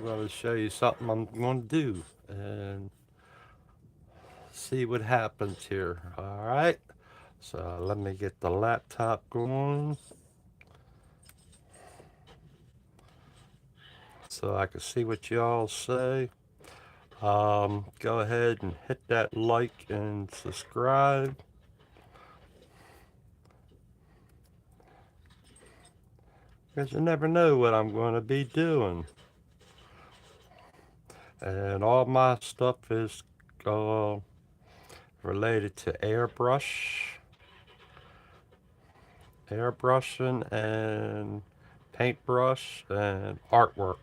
going to show you something I'm going to do and see what happens here. All right. So let me get the laptop going so I can see what y'all say. Go ahead and hit that like and subscribe. Because you never know what I'm going to be doing. And all my stuff is uh, related to airbrushing and paintbrush and artwork.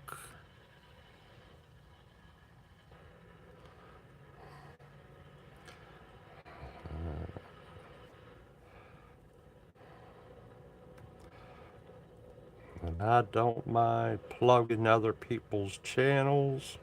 And I don't mind plugging other people's channels.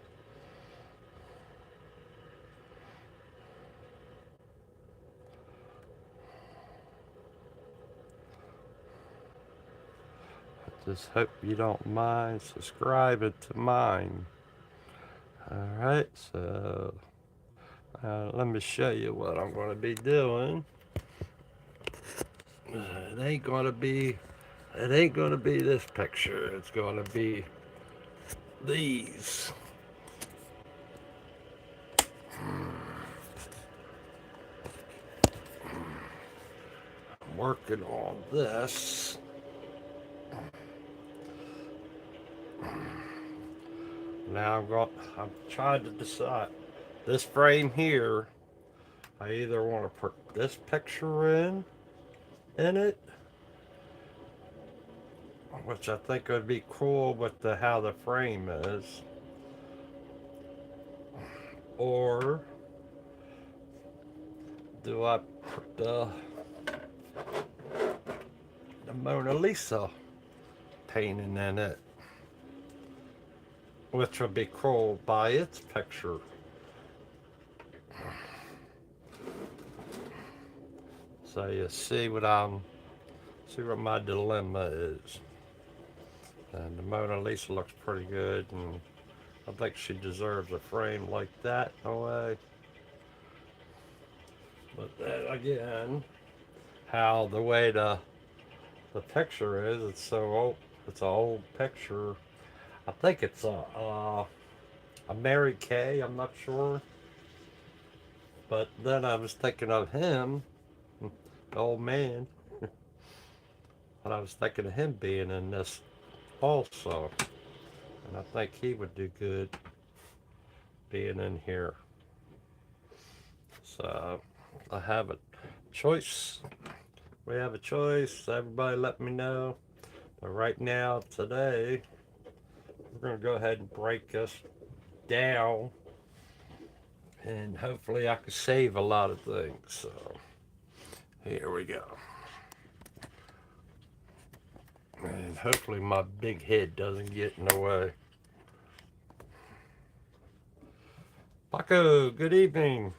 I just hope you don't mind subscribing to mine. Alright, so let me show you what I'm going to be doing. It ain't going to be this picture. It's going to be these. I'm working on this. Now I'm trying to decide. This frame here, I either want to put this picture in it, which I think would be cool with how the frame is, or do I put the Mona Lisa painting in it, which would be cool by its picture. So you see what my dilemma is. And the Mona Lisa looks pretty good, and I think she deserves a frame like that in a way. But then again, how the way the picture is, it's so old. It's an old picture. I think it's a Mary Kay. I'm not sure. But then I was thinking of him, the old man, and I was thinking of him being in this also. And I think he would do good being in here. So I have a choice. We have a choice. Everybody let me know. But right now, today, we're going to go ahead and break this down. And hopefully I can save a lot of things. So here we go. And hopefully my big head doesn't get in the way. Paco, good evening.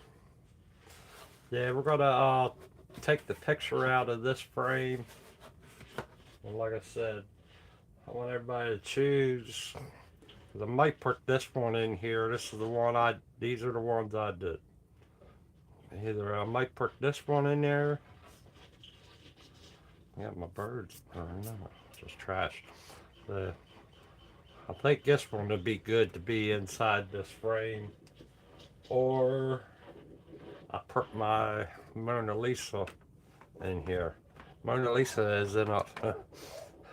Yeah, we're gonna take the picture out of this frame. And like I said, I want everybody to choose. I might put this one in here. This is the one these are the ones I did. Either I might put this one in there. Yeah, my birds. I don't know. Just trash. I think this one would be good to be inside this frame. Or I put my Mona Lisa in here. Mona Lisa is in a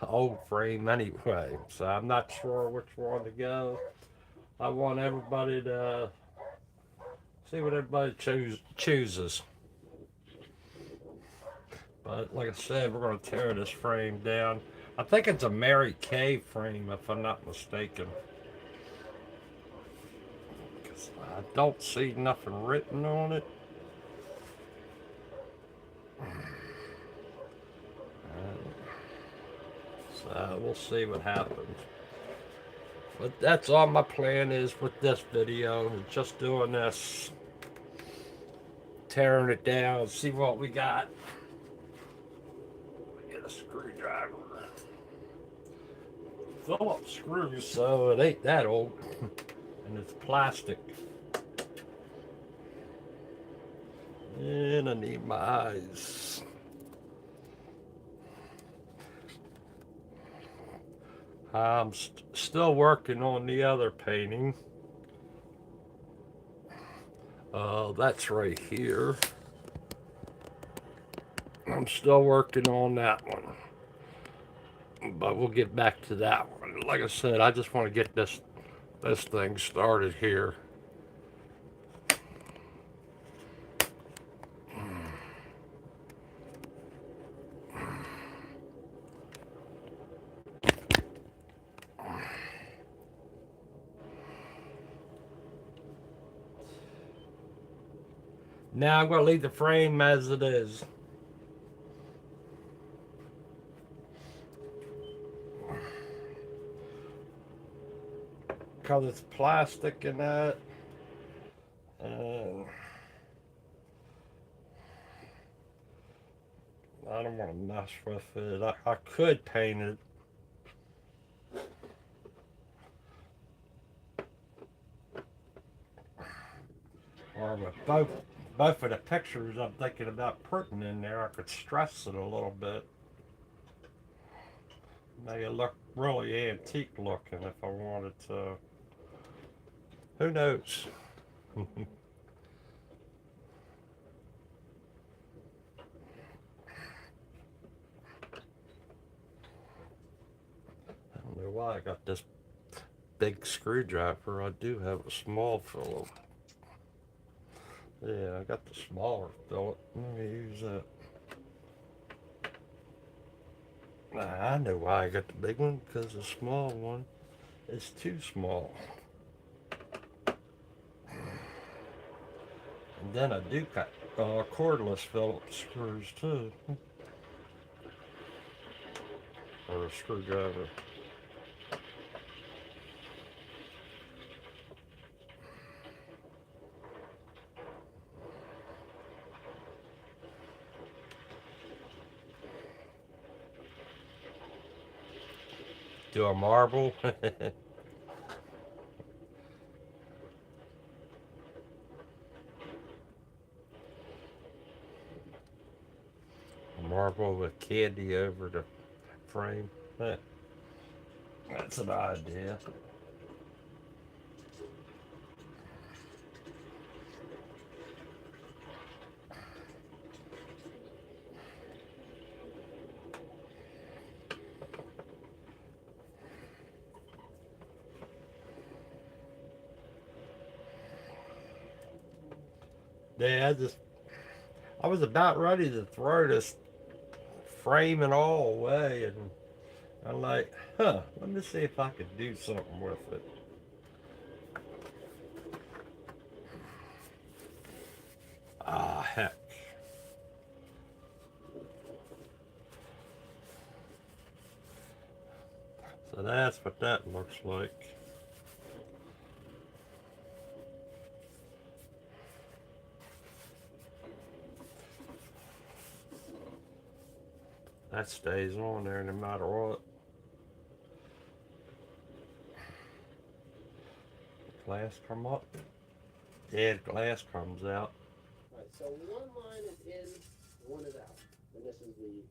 old frame anyway, so I'm not sure which one to go. I want everybody to see what everybody chooses. But like I said, we're going to tear this frame down. I think it's a Mary Kay frame, if I'm not mistaken. Because I don't see nothing written on it. So we'll see what happens. But that's all my plan is with this video. Just doing this. Tearing it down. See what we got. We get a screwdriver. Phillips screw, so it ain't that old. And it's plastic. And I need my eyes. I'm still working on the other painting. That's right here. I'm still working on that one. But we'll get back to that one. Like I said, I just want to get this thing started here. Now I'm going to leave the frame as it is. Because it's plastic and that. And I don't want to mess with it. I could paint it. Or with both of the pictures I'm thinking about putting in there, I could stress it a little bit. Make it look really antique looking if I wanted to. Who knows? I don't know why I got this big screwdriver. I do have a small Phillips. Yeah, I got the smaller Phillips. Let me use that. I know why I got the big one, because the small one is too small. And then I do got cordless Phillips screws too. Or a screwdriver. Do a marble. Marble with candy over the frame. That's an idea. Yeah, I was about ready to throw this frame and all away, and I'm like, let me see if I could do something with it. Ah, heck. So that's what that looks like. That stays on there no matter what. Glass come up. Yeah, glass comes out. Right, so one line is in, one is out. And this is the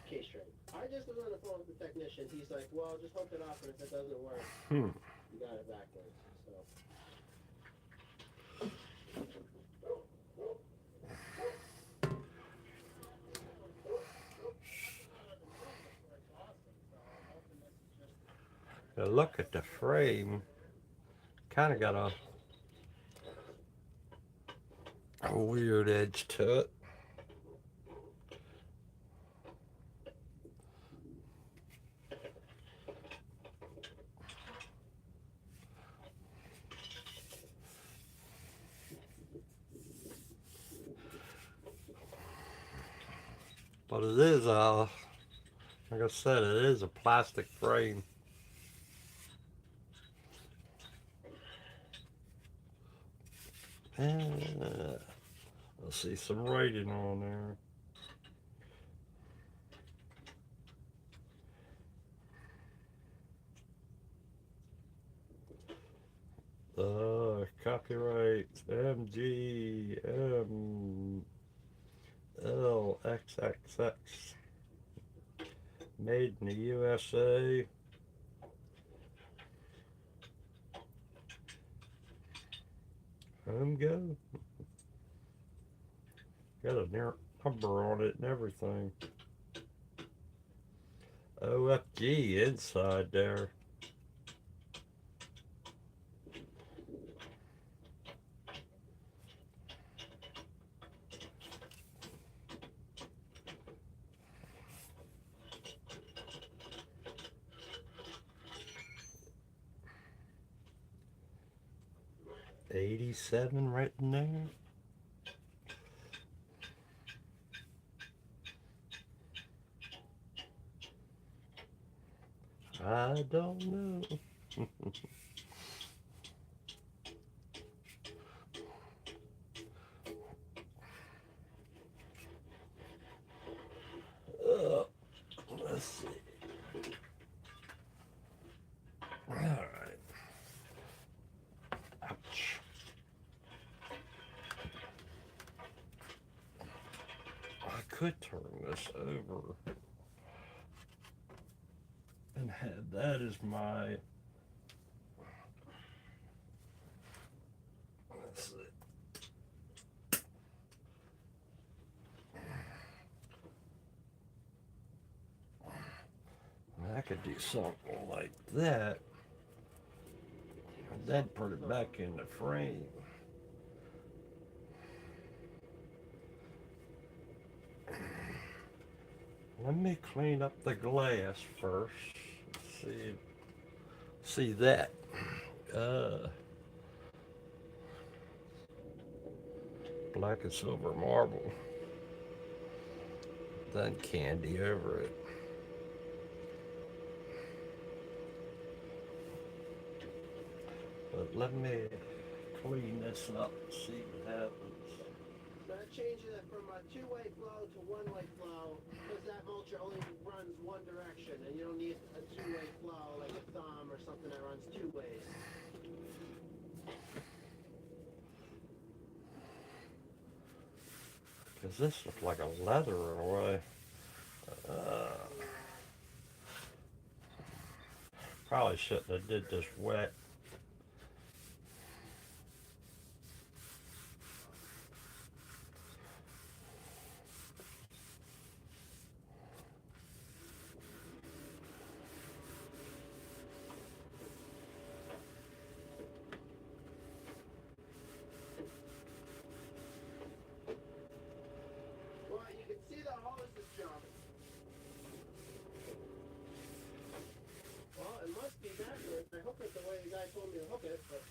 case tray. I just was on the phone with the technician. He's like, well, just hook it up, and if it doesn't work, you got it backwards. So. Now look at the frame. Kind of got a weird edge to it. But it is like I said, it is a plastic frame. And I see some writing on there. Copyright MGMLXXX. Made in the USA. Home go. Got a number on it and everything. OFG inside there. '87 written there. I don't know. Let's see. All right. Ouch. I could turn this over and have that as my. Let's see. I could do something like that and then put it back in the frame. Let me clean up the glass first. See that. Black and silver marble. Then candy over it. But let me clean this up and see what happens. So that changes it from a two-way flow to one-way flow, because that mulcher only runs one direction, and you don't need a two-way flow like a thumb or something that runs two ways. Because this looks like a leather in a way. Probably shouldn't have did this wet. Well, you can see the hose is jumping. Well, it must be backwards. I hook it the way the guy told me to hook it, but...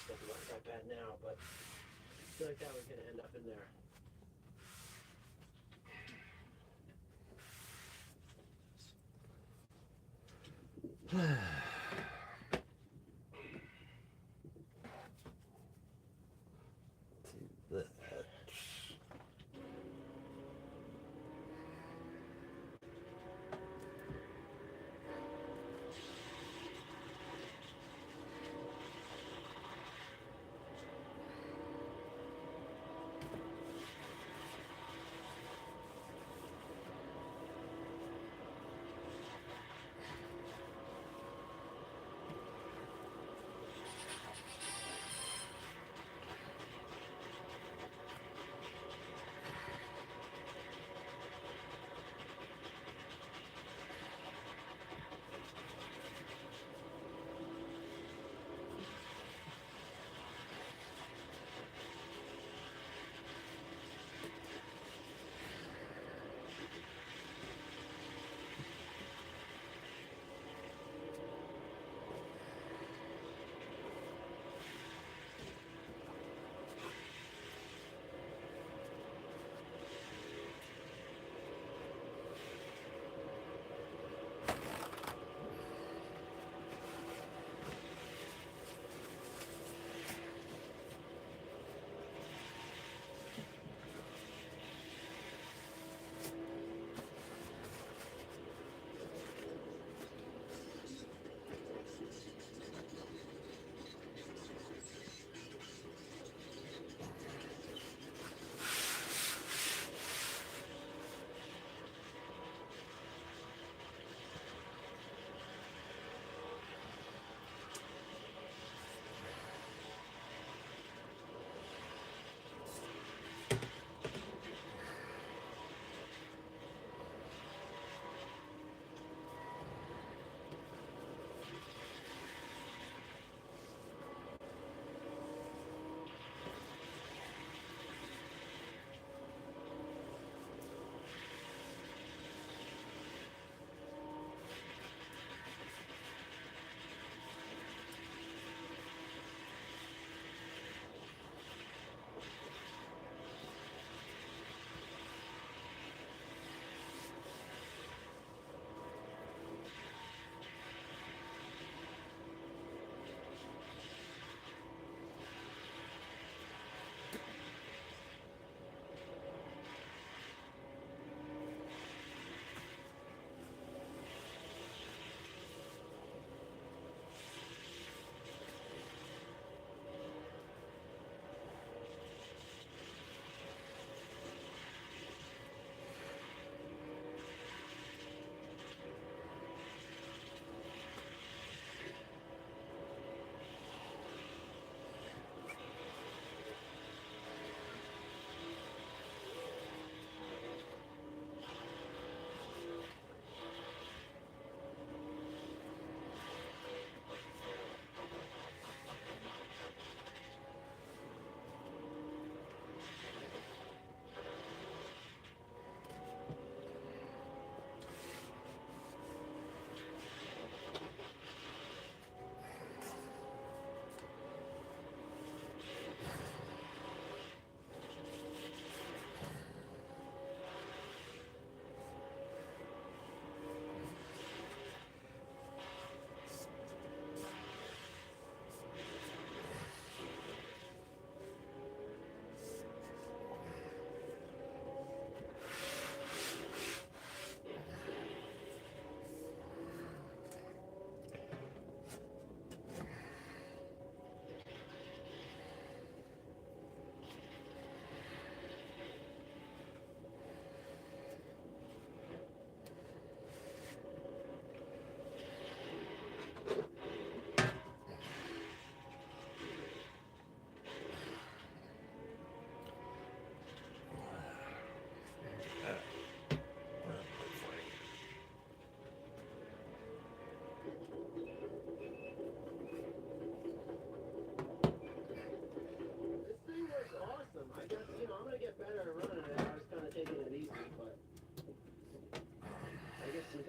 Doesn't look that bad now, but I feel like that was going to end up in there.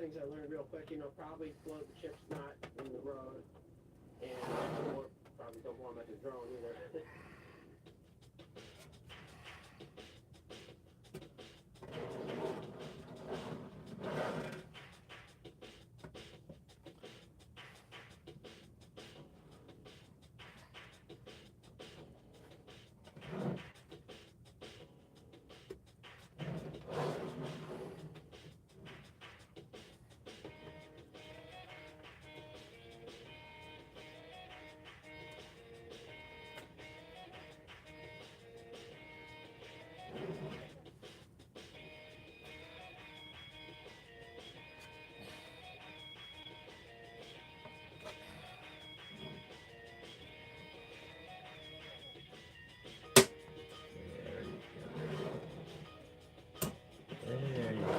things I learned real quick, probably float the chips not in the road, and or probably don't want them at the drone either. There you go.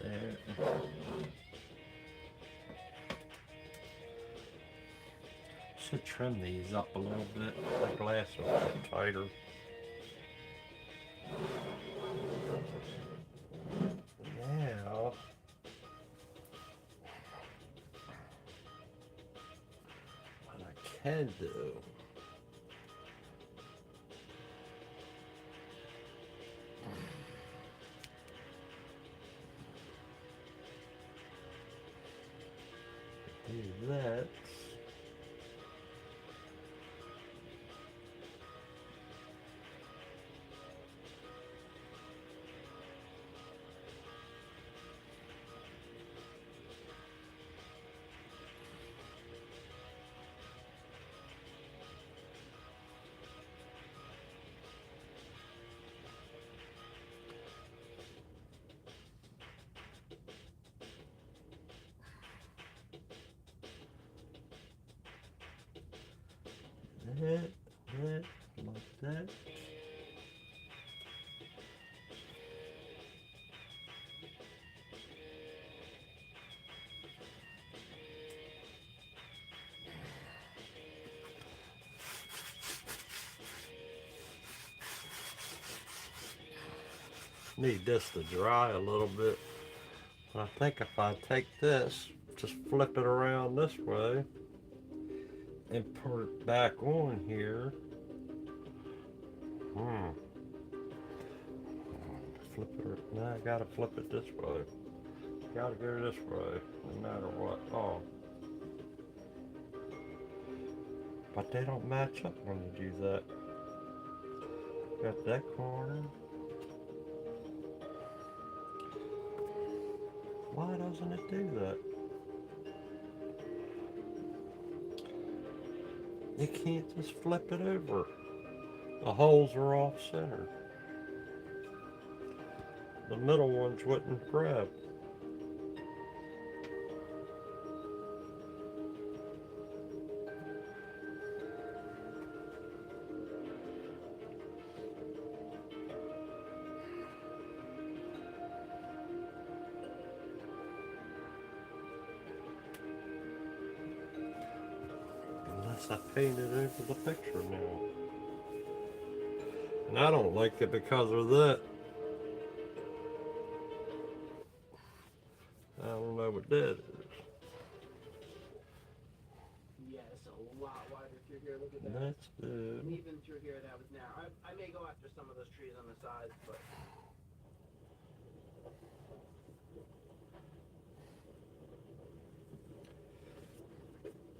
There. Should trim these up a little bit. The glass is a bit tighter. Now, what I can do that. That, like that. Need this to dry a little bit. I think if I take this, just flip it around this way and put it back on here. Flip it. Now I gotta flip it this way. Gotta go this way, no matter what. Oh. But they don't match up when you do that. Got that corner. Why doesn't it do that? You can't just flip it over. The holes are off center. The middle ones wouldn't grab. Unless I painted over the picture now. And I don't like it because of that. I don't know what that is. Yeah, it's a lot wider through here. Look at that. That's good. Even through here, that was narrow. I may go after some of those trees on the sides, but.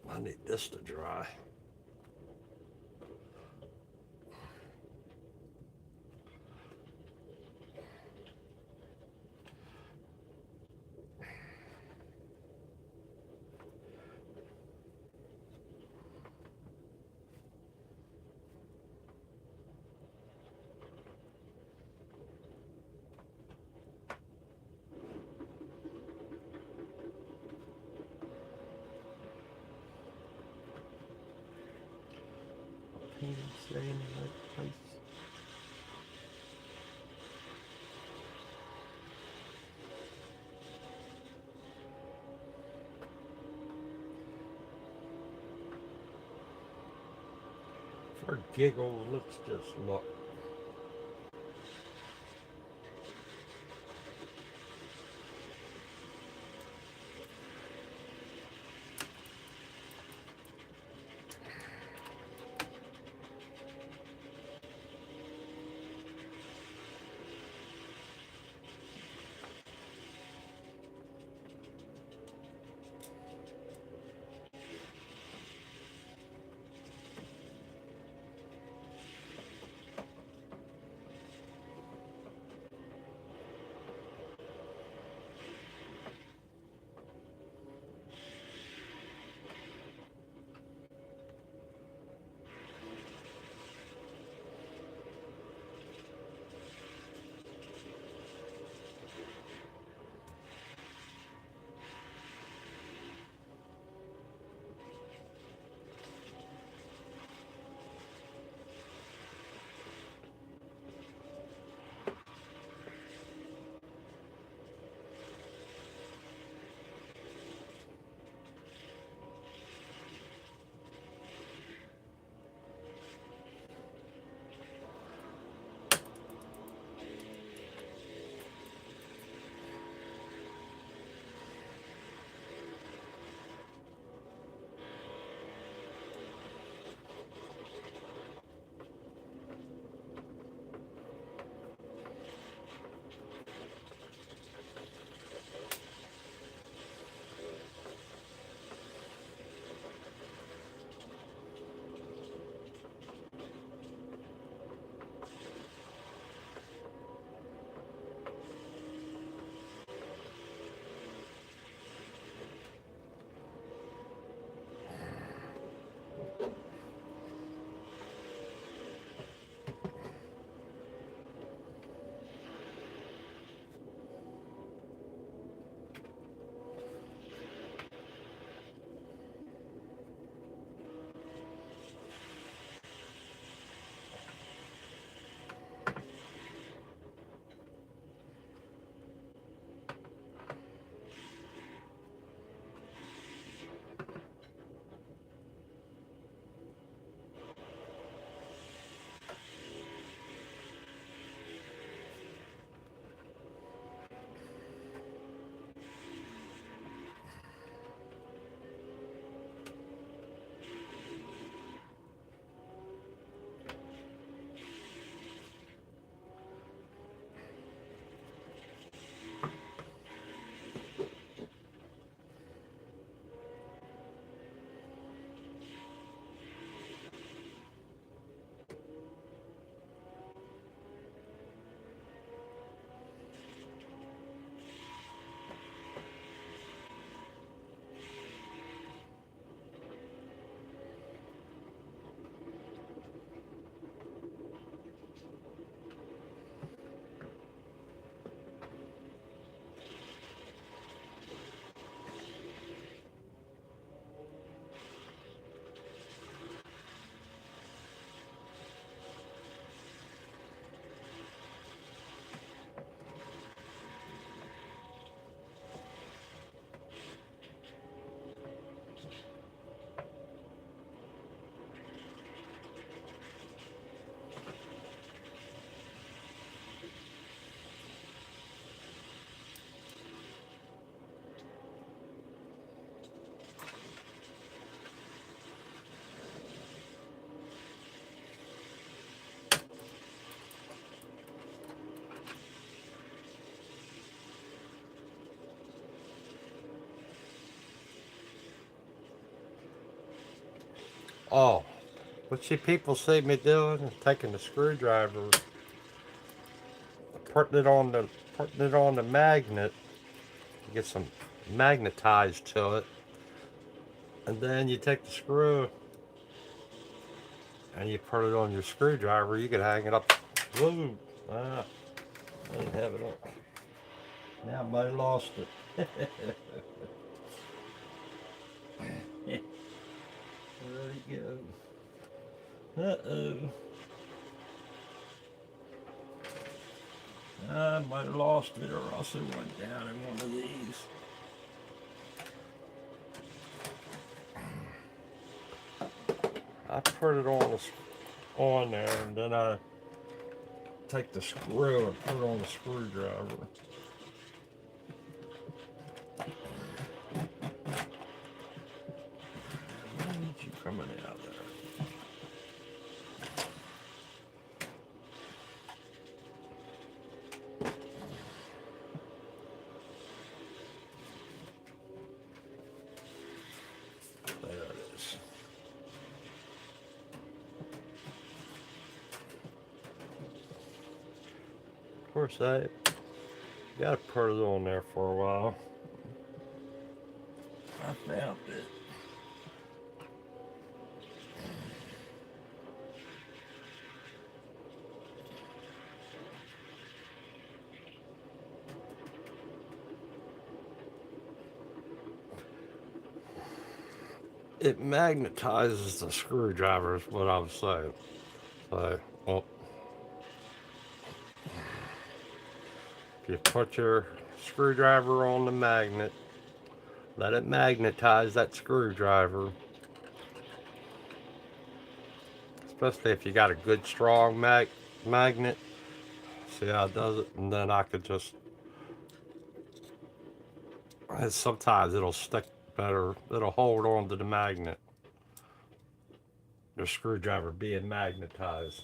I need this to dry. stay in the right place. For giggles, let's just look. Oh, what you people see me doing is taking the screwdriver, putting it on the magnet, get some magnetized to it, and then you take the screw and you put it on your screwdriver. You can hang it up. Whoa! Ah, I didn't have it up. Now I might have lost it. There it goes. Uh-oh. I might have lost it, or else it went down in one of these. I put it on there, and then I take the screw and put it on the screwdriver. Why ain't you coming out there? There it is. Of course, I gotta put it on there for a while. I found it. It magnetizes the screwdriver, is what I was saying. So, well, if you put your screwdriver on the magnet, let it magnetize that screwdriver. Especially if you got a good strong magnet. See how it does it? And then I could just, and sometimes it'll stick better, it'll hold on to the magnet. The screwdriver being magnetized.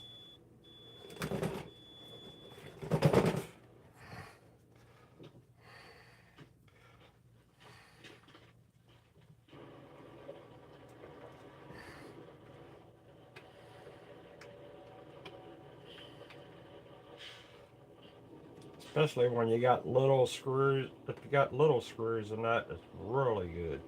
Especially when you got little screws. If you got little screws in that, it's really good.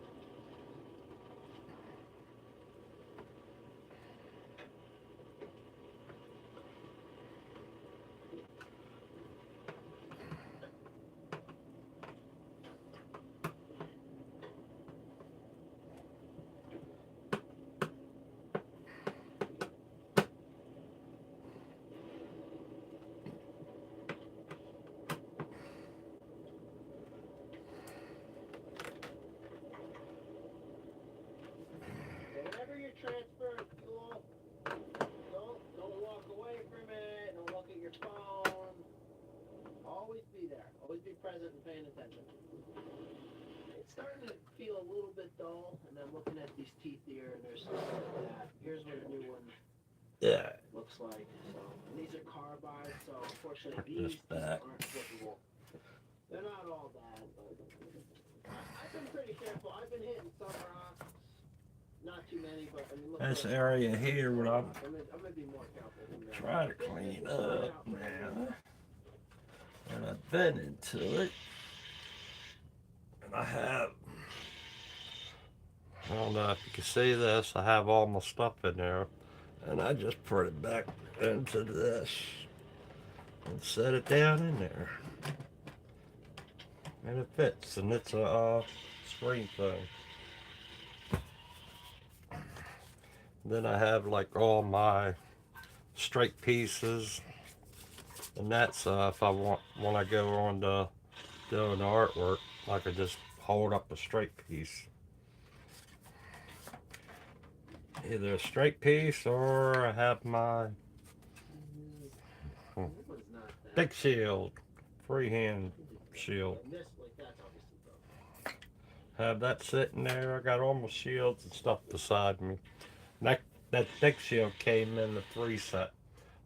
Whenever you're transferring fuel, don't walk away from it. Don't look at your phone. Always be there. Always be present and paying attention. It's starting to feel a little bit dull, and I'm looking at these teeth here, and there's something like that. Here's what a new one looks like. So, and these are carbide, so unfortunately these aren't flippable. They're not all bad, but I've been pretty careful. I've been hitting some rocks. Not too many, but I mean, look. This area here, what I'm gonna be more careful. trying to clean up now. And I've been into it. And I have, I don't know if you can see this, I have all my stuff in there. And I just put it back into this and set it down in there. And it fits, and it's a screen thing. Then I have like all my straight pieces, and that's if I when I go on to doing the artwork, I could just hold up a straight piece. Either a straight piece, or I have my big shield, freehand shield. Have that sitting there. I got all my shields and stuff beside me. That big shield came in the 3 set.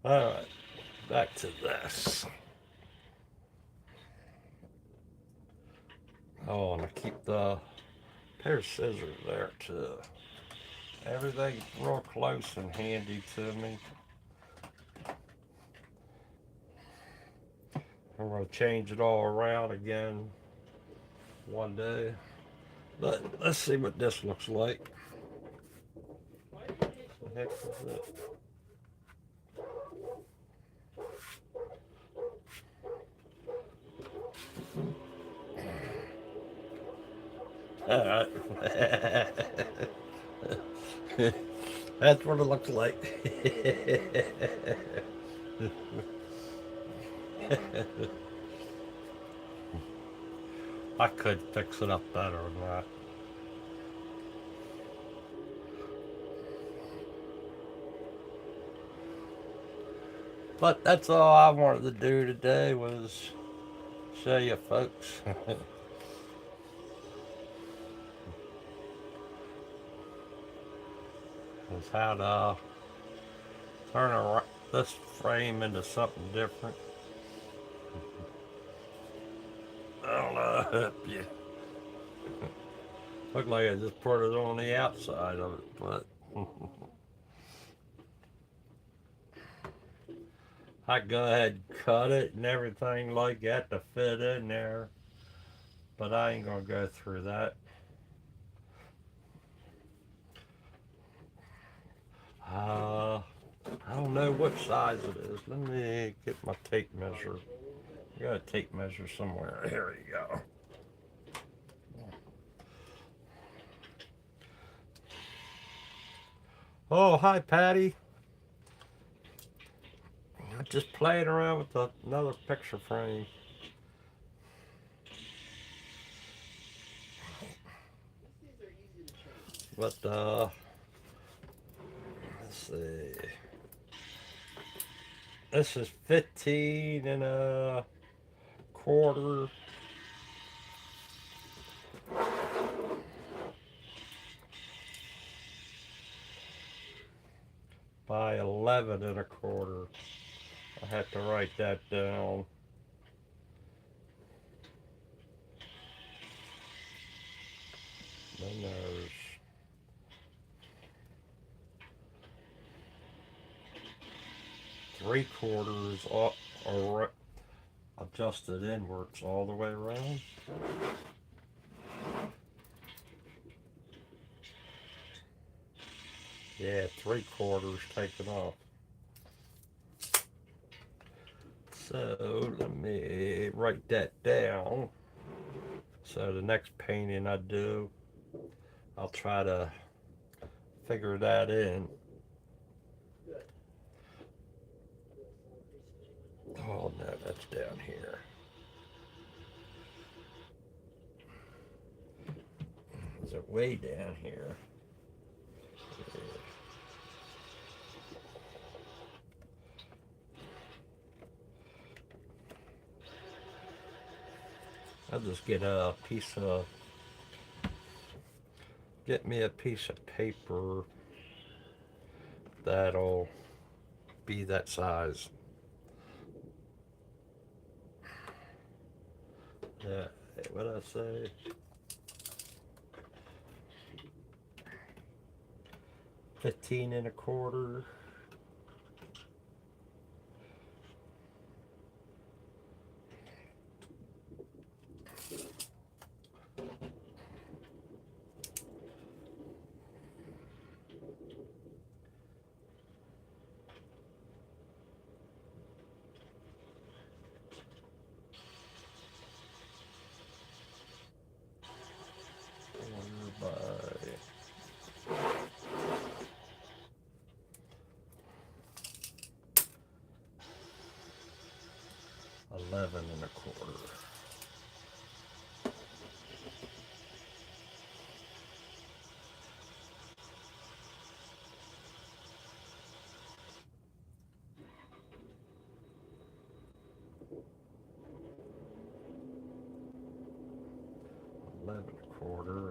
Alright, back to this. Oh, and I keep the pair of scissors there too. Everything's real close and handy to me. I'm going to change it all around again one day. But let's see what this looks like. What the heck is it? Alright. That's what it looks like. I could fix it up better than that. But that's all I wanted to do today was show you folks was how to turn this frame into something different. I don't know. Yeah. Looked like I just put it on the outside of it, but I go ahead and cut it and everything like that to fit in there. But I ain't gonna go through that. Uh, I don't know what size it is. Let me get my tape measure. I got a tape measure somewhere. Here you go. Oh, hi, Patty. I'm just playing around with another picture frame. These are easy to change. But, let's see. This is 15 and a quarter by 11 and a quarter. I have to write that down. Then there's 3/4 or adjusted inwards all the way around. Yeah, 3/4 taken off. So let me write that down. So the next painting I do, I'll try to figure that in. Good. Oh no, that's down here. Is it way down here? Yeah. I'll just get me a piece of paper that'll be that size. Yeah, what I say? 15 and a quarter. By 11 and a quarter.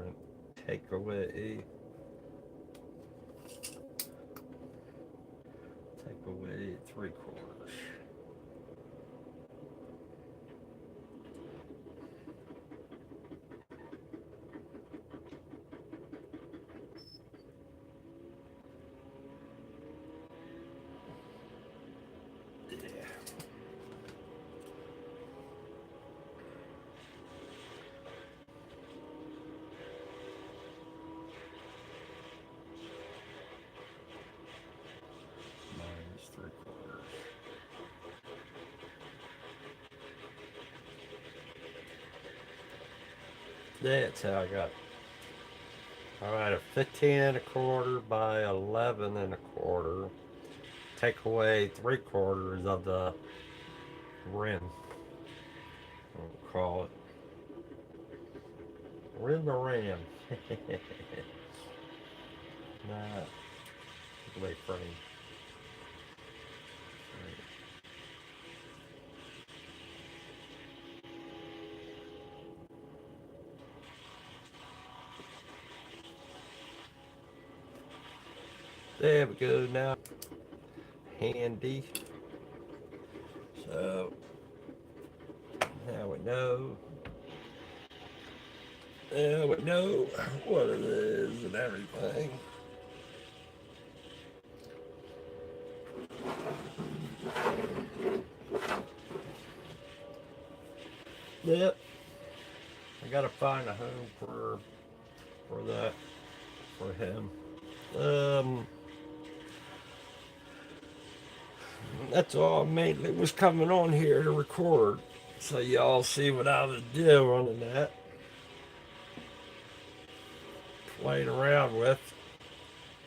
And take away 3/4. Yeah. Minus 3/4. That's how I got Alright, a 15 1/4 by 11 1/4. Take away 3/4 of the rim. We'll call it. Rim the ram. Nah, wait for me. There we go now. Handy. So now we know. Now we know what it is and everything. Yep. I gotta find a home for that for him. Um, that's all I mainly was coming on here to record, so y'all see what I was doing and that, playing around with,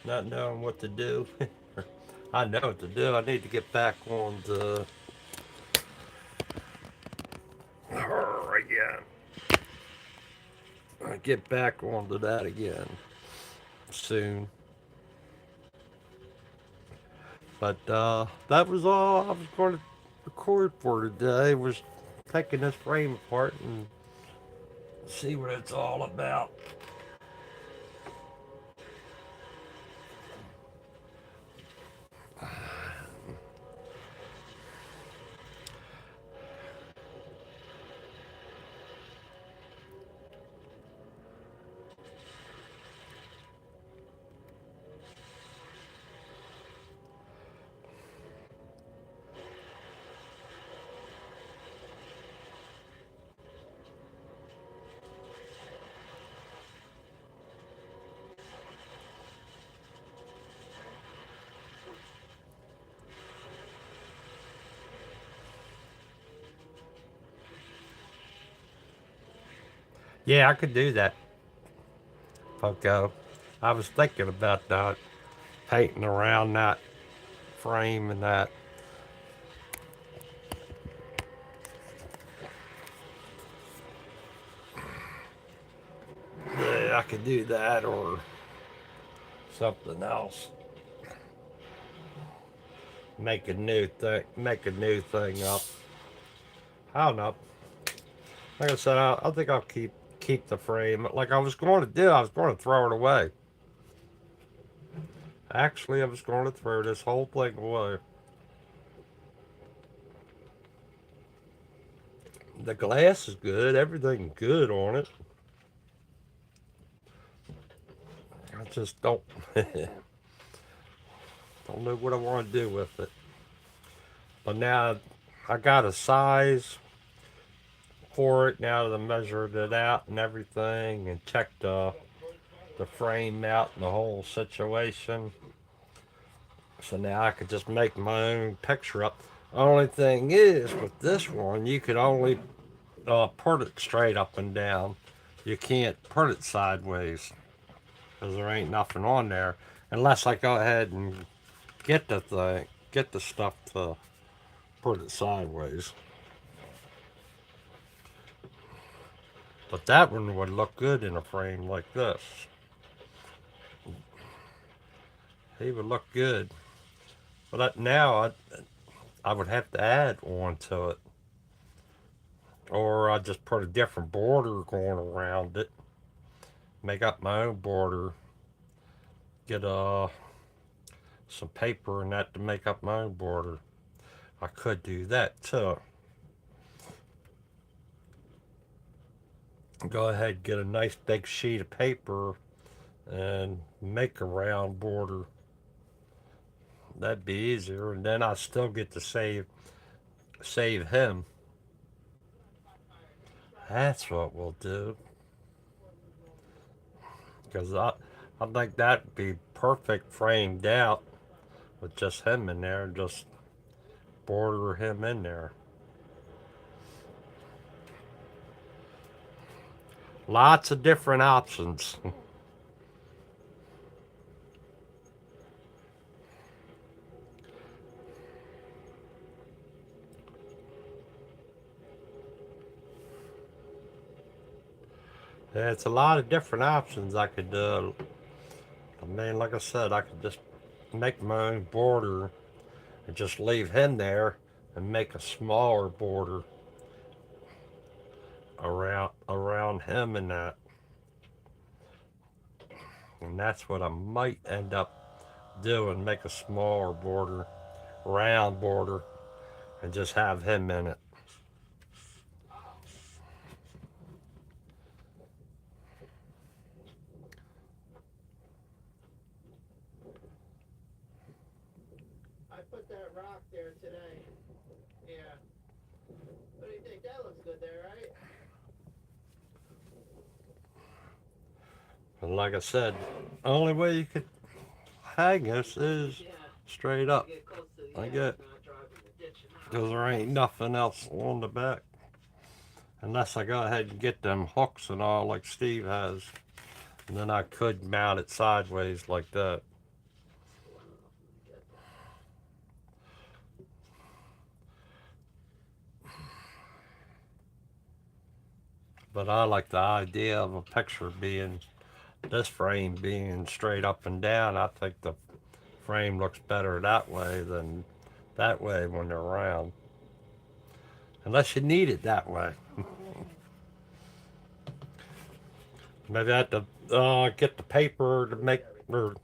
not knowing what to do. I know what to do. I need to get back on the her again. I get back onto that again soon. But that was all I was going to record for today. Was taking this frame apart and see what it's all about. Yeah, I could do that, Poco. I was thinking about that, painting around that frame and that. Yeah, I could do that or something else. Make a new thing up. I don't know. Like I said, I think I'll keep the frame. Like I was going to do, I was going to throw it away. Actually, I was going to throw this whole thing away. The glass is good. Everything good on it. I just don't know what I want to do with it. But now I got a size for it now that I measured it out and everything and checked the frame out and the whole situation. So now I could just make my own picture up. Only thing is with this one, you could only put it straight up and down. You can't put it sideways because there ain't nothing on there unless I go ahead and get the stuff to put it sideways. But that one would look good in a frame like this. He would look good. But now I would have to add on to it. Or I just put a different border going around it. Make up my own border. Get some paper and that to make up my own border. I could do that too. Go ahead and get a nice big sheet of paper and make a round border. That'd be easier, and then I still get to save him. That's what we'll do. Because I think that'd be perfect framed out with just him in there and just border him in there. Lots of different options. It's a lot of different options I could do. I mean, like I said, I could just make my own border and just leave him there and make a smaller border around him and that. And that's what I might end up doing, make a smaller border, round border, and just have him in it. I put that rock there today. Yeah. What do you think? That looks good there, right? And like I said, the only way you could hang this is Yeah. straight up. Get close to the I edge, get, not driving the ditch. because there ain't nothing else on the back. Unless I go ahead and get them hooks and all like Steve has. And then I could mount it sideways like that. But I like the idea of a picture being, this frame being straight up and down. I think the frame looks better that way than that way when they're round. Unless you need it that way. Maybe I have to get the paper to make, or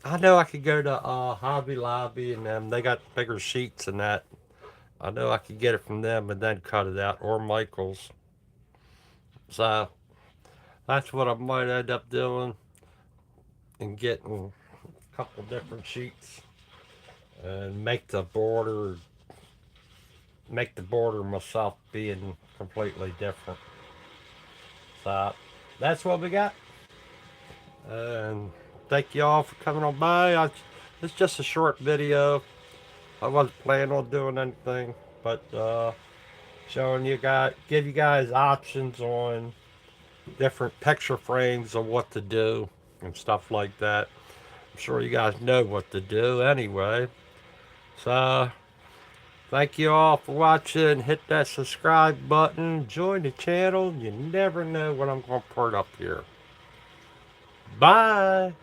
I know I could go to Hobby Lobby and them. They got bigger sheets and that. I know I could get it from them and then cut it out, or Michaels. So that's what I might end up doing, and getting a couple different sheets and make the border myself being completely different. So that's what we got. And thank you all for coming on by. It's just a short video. I wasn't planning on doing anything, but showing you guys, give you guys options on different picture frames of what to do and stuff like that. I'm sure you guys know what to do anyway. So, thank you all for watching. Hit that subscribe button. Join the channel. You never know what I'm going to put up here. Bye.